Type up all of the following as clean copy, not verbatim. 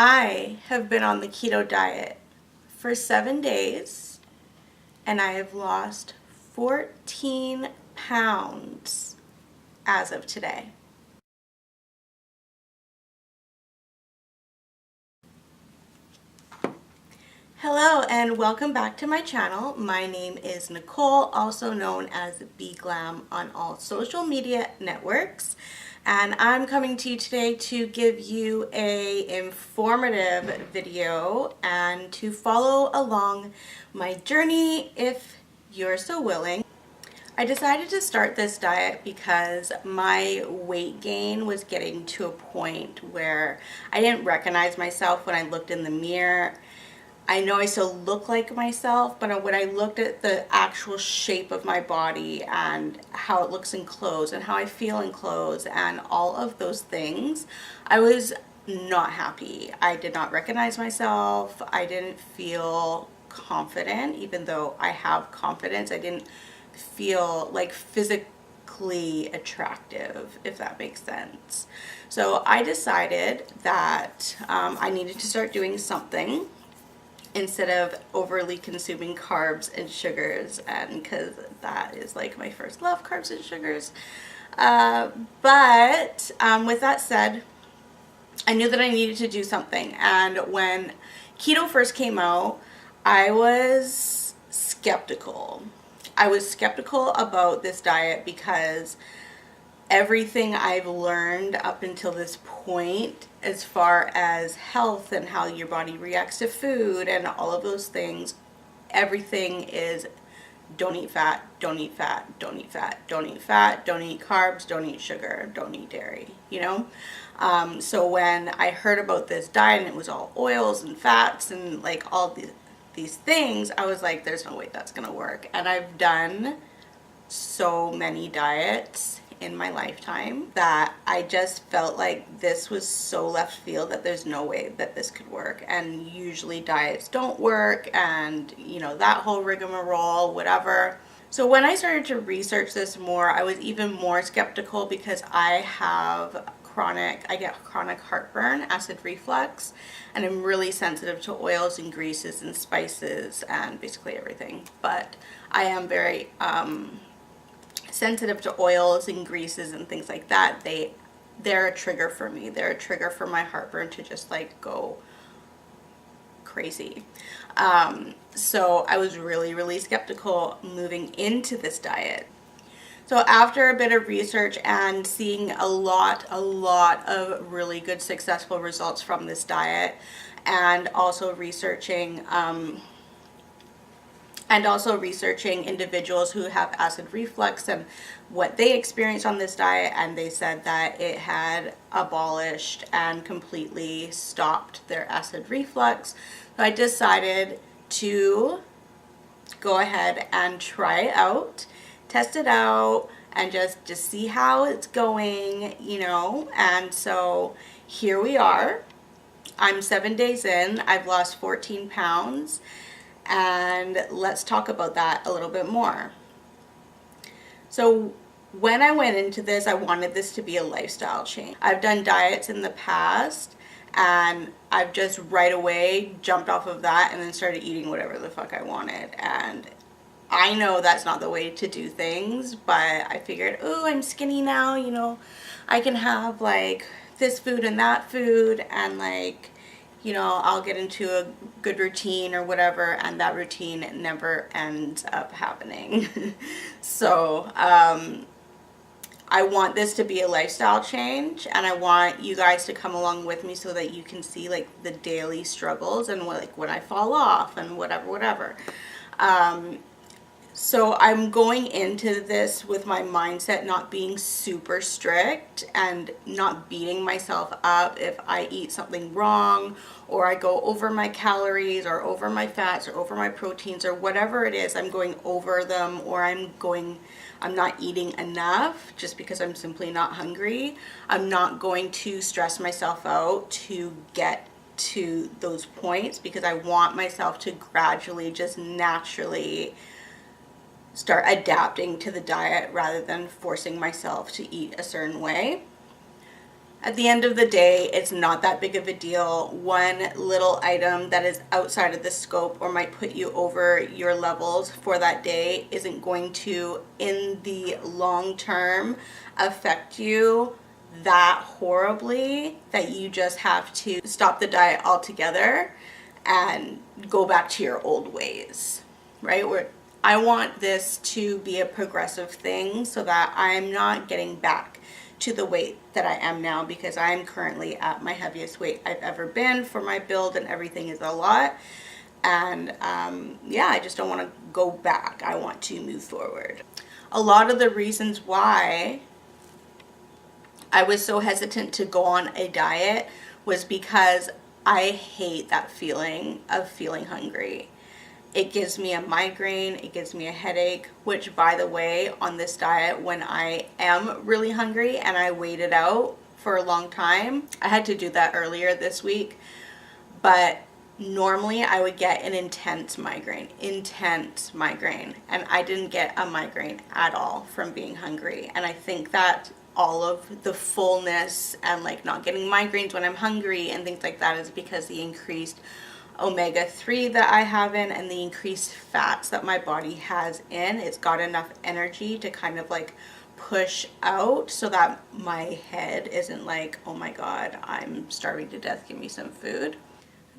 I have been on the keto diet for 7 days and I have lost 14 pounds as of today. Hello and welcome back to my channel. My name is Nicole, also known as B Glam on all social media networks. And I'm coming to you today to give you a informative video and to follow along my journey if you're so willing. I decided to start this diet because my weight gain was getting to a point where I didn't recognize myself when I looked in the mirror. I know I still look like myself, but when I looked at the actual shape of my body and how it looks in clothes and how I feel in clothes and all of those things, I was not happy. I did not recognize myself. I didn't feel confident, even though I have confidence. I didn't feel like physically attractive, if that makes sense. So I decided that I needed to start doing something instead of overly consuming carbs and sugars, and because that is like my first love, carbs and sugars. But with that said, I knew that I needed to do something. And when keto first came out, I was skeptical. I was skeptical about this diet because everything I've learned up until this point as far as health and how your body reacts to food and all of those things, everything is don't eat fat, don't eat fat, don't eat fat, don't eat fat, don't eat carbs, don't eat sugar, don't eat dairy, you know? So when I heard about this diet and it was all oils and fats and like all these things, I was like, there's no way that's gonna work. And I've done so many diets in my lifetime that I just felt like this was so left field that there's no way that this could work. And usually diets don't work, and you know, that whole rigmarole, whatever. So when I started to research this more, I was even more skeptical because I get chronic heartburn, acid reflux, and I'm really sensitive to oils and greases and spices and basically everything. But I am very sensitive to oils and greases and things like that. They're a trigger for me. They're a trigger for my heartburn to just like go crazy. So I was really skeptical moving into this diet. So after a bit of research and seeing a lot of really good successful results from this diet, and also researching individuals who have acid reflux and what they experienced on this diet, and they said that it had abolished and completely stopped their acid reflux. So I decided to go ahead and try it out, test it out, and just to see how it's going, you know. And so here we are. I'm 7 days in. I've lost 14 pounds. And let's talk about that a little bit more. So when I went into this, I wanted this to be a lifestyle change. I've done diets in the past and I've just right away jumped off of that and then started eating whatever the fuck I wanted. And I know that's not the way to do things, but I figured, oh, I'm skinny now, you know, I can have like this food and that food, and like, you know, I'll get into a good routine or whatever, and that routine never ends up happening. So I want this to be a lifestyle change, and I want you guys to come along with me so that you can see like the daily struggles and like when I fall off and whatever. So I'm going into this with my mindset not being super strict and not beating myself up if I eat something wrong or I go over my calories or over my fats or over my proteins or whatever it is. I'm going over them, or I'm not eating enough just because I'm simply not hungry. I'm not going to stress myself out to get to those points because I want myself to gradually just naturally start adapting to the diet rather than forcing myself to eat a certain way. At the end of the day, it's not that big of a deal. One little item that is outside of the scope or might put you over your levels for that day isn't going to, in the long term, affect you that horribly that you just have to stop the diet altogether and go back to your old ways, right? I want this to be a progressive thing so that I'm not getting back to the weight that I am now, because I'm currently at my heaviest weight I've ever been for my build, and everything is a lot. And yeah, I just don't want to go back. I want to move forward. A lot of the reasons why I was so hesitant to go on a diet was because I hate that feeling of feeling hungry. It gives me a migraine, it gives me a headache, which, by the way, on this diet, when I am really hungry and I wait it out for a long time, I had to do that earlier this week, but normally I would get an intense migraine, and I didn't get a migraine at all from being hungry. And I think that all of the fullness and like not getting migraines when I'm hungry and things like that is because the increased omega-3 that I have in and the increased fats that my body has in. It's got enough energy to kind of like push out so that my head isn't like, oh my god, I'm starving to death, give me some food.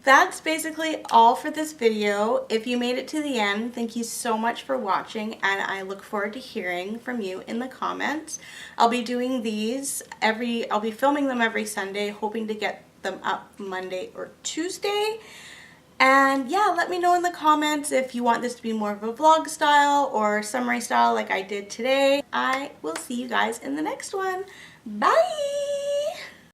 That's basically all for this video. If you made it to the end, thank you so much for watching, and I look forward to hearing from you in the comments. I'll be doing these I'll be filming them every Sunday, hoping to get them up Monday or Tuesday. And yeah, let me know in the comments if you want this to be more of a vlog style or summary style like I did today. I will see you guys in the next one. Bye!